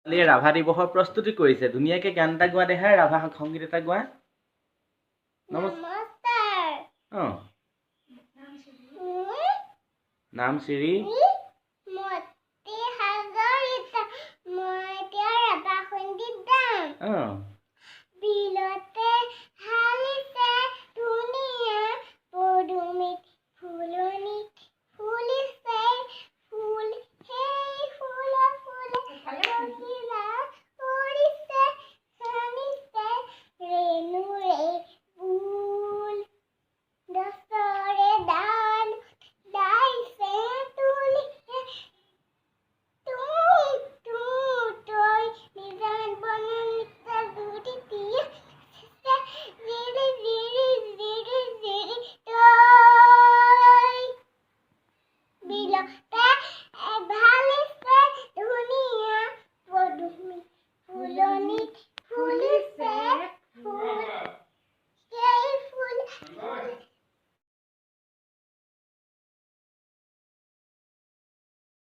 ৰাভা দিৱসৰ প্ৰস্তুতি কৰিছে ধুনীয়াকৈ গান এটা গোৱা দেখাই ৰাভা সংগীত এটা গোৱা নমস্কাৰ নাম শ্ৰী মতি হাজৰিকা মই এতিয়া ৰাভা সংগীত গাম